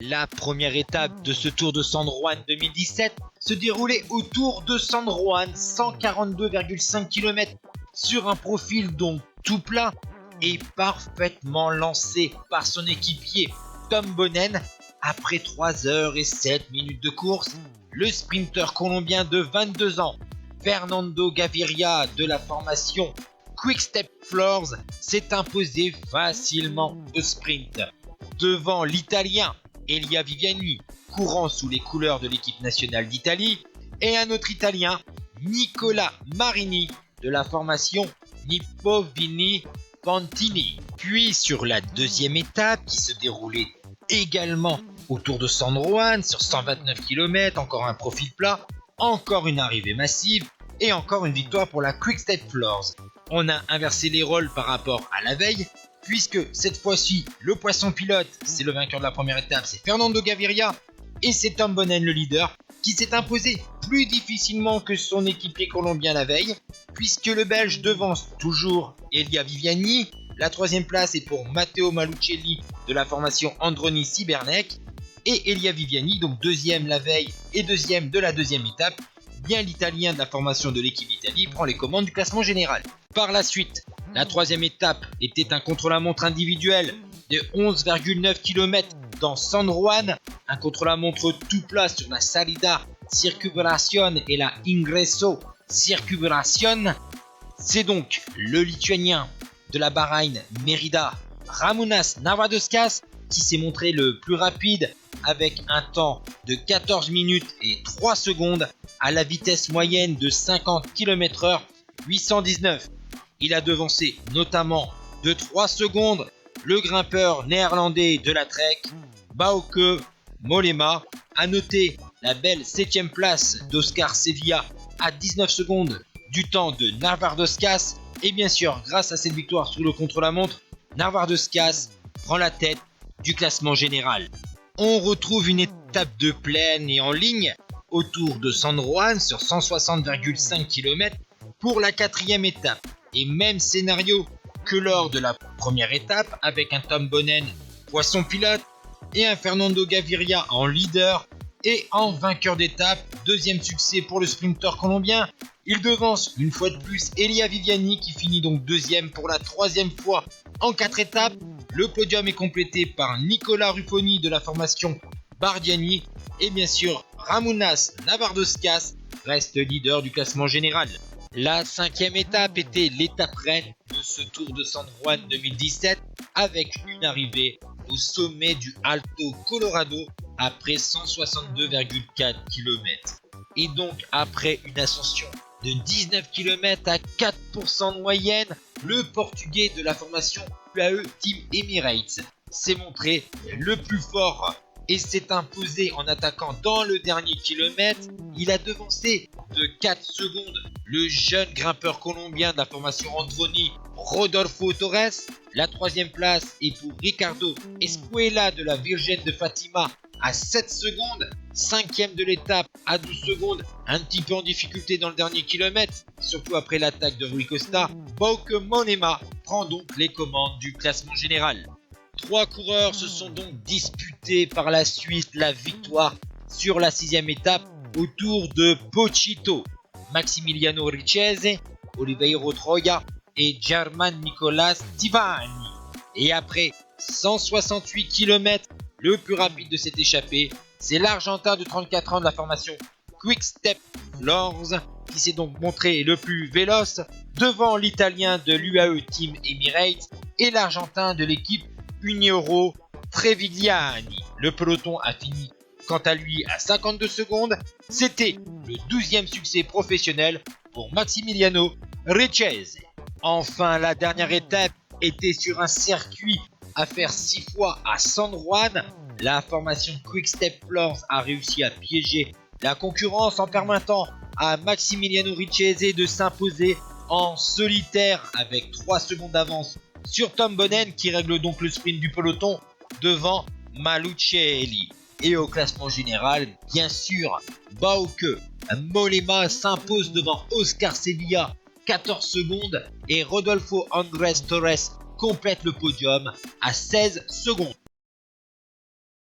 La première étape de ce Tour de San Juan 2017 se déroulait au Tour de San Juan, 142,5 km sur un profil donc tout plat et parfaitement lancé par son équipier Tom Bonnen. Après 3 heures et 7 minutes de course, le sprinter colombien de 22 ans, Fernando Gaviria de la formation Quick-Step Floors, s'est imposé facilement au sprint devant l'Italien Elia Viviani, courant sous les couleurs de l'équipe nationale d'Italie, et un autre Italien, Nicola Marini, de la formation Nippo Vini Fantini. Puis sur la deuxième étape, qui se déroulait également au Tour de San Juan, sur 129 km, encore un profil plat, encore une arrivée massive, et encore une victoire pour la Quick-Step Floors. On a inversé les rôles par rapport à la veille, puisque cette fois-ci, le poisson pilote, c'est le vainqueur de la première étape, c'est Fernando Gaviria, et c'est Tom Bonnen, le leader, qui s'est imposé plus difficilement que son équipier colombien la veille, puisque le Belge devance toujours Elia Viviani. La troisième place est pour Matteo Malucelli de la formation Androni Cibernec, et Elia Viviani, donc deuxième la veille et deuxième de la deuxième étape. Bien l'Italien de la formation de l'équipe d'Italie prend les commandes du classement général. Par la suite, la troisième étape était un contre-la-montre individuel de 11,9 km dans San Juan, un contre-la-montre tout plat sur la Salida Circulación et la Ingresso Circulación. C'est donc le Lituanien de la Bahreïn Merida, Ramūnas Navarduskas, qui s'est montré le plus rapide avec un temps de 14 minutes et 3 secondes à la vitesse moyenne de 50 km/h, 819. Il a devancé notamment de 3 secondes le grimpeur néerlandais de la Trek, Bauke Mollema. A noter la belle 7ème place d'Oscar Sevilla à 19 secondes du temps de Navarduskas. Et bien sûr, grâce à cette victoire sur le contre-la-montre, Navarduskas prend la tête du classement général. On retrouve une étape de plaine et en ligne autour de San Juan sur 160,5 km pour la quatrième étape. Et même scénario que lors de la première étape, avec un Tom Bonnen poisson pilote et un Fernando Gaviria en leader et en vainqueur d'étape. Deuxième succès pour le sprinter colombien. Il devance une fois de plus Elia Viviani, qui finit donc deuxième pour la troisième fois en 4 étapes. Le podium est complété par Nicola Ruffoni de la formation Bardiani, et bien sûr Ramūnas Navarduskas reste leader du classement général. La 5e étape était l'étape reine de ce Tour de San Juan 2017, avec une arrivée au sommet du Alto Colorado après 162,4 km. Et donc après une ascension de 19 km à 4% de moyenne, le Portugais de la formation UAE Team Emirates s'est montré le plus fort et s'est imposé en attaquant dans le dernier kilomètre. Il a devancé de 4 secondes le jeune grimpeur colombien de la formation Androni, Rodolfo Torres. La troisième place est pour Ricardo Escuela de la Virgen de Fatima à 7 secondes. 5e de l'étape à 12 secondes, un petit peu en difficulté dans le dernier kilomètre, surtout après l'attaque de Rui Costa. Bauke Mollema prend donc les commandes du classement général. 3 coureurs se sont donc disputés par la suite la victoire sur la 6e étape autour de Pochito. Maximiliano Richese, Oliveira Troya et German Nicolas Tivani. Et après 168 km, le plus rapide de cette échappée, c'est l'Argentin de 34 ans de la formation Quick-Step Floors, qui s'est donc montré le plus véloce devant l'Italien de l'UAE Team Emirates et l'Argentin de l'équipe Unioro Trevigliani. Le peloton a fini quant à lui à 52 secondes. C'était le 12e succès professionnel pour Maximiliano Richese. Enfin, la dernière étape était sur un circuit à faire 6 fois à San Juan. La formation Quick-Step Floors a réussi à piéger la concurrence en permettant à Maximiliano Richese de s'imposer en solitaire avec 3 secondes d'avance sur Tom Bonnen, qui règle donc le sprint du peloton devant Malucelli. Et au classement général, bien sûr, Bauke Mollema s'impose devant Oscar Sevilla, 14 secondes, et Rodolfo Andrés Torres complète le podium à 16 secondes.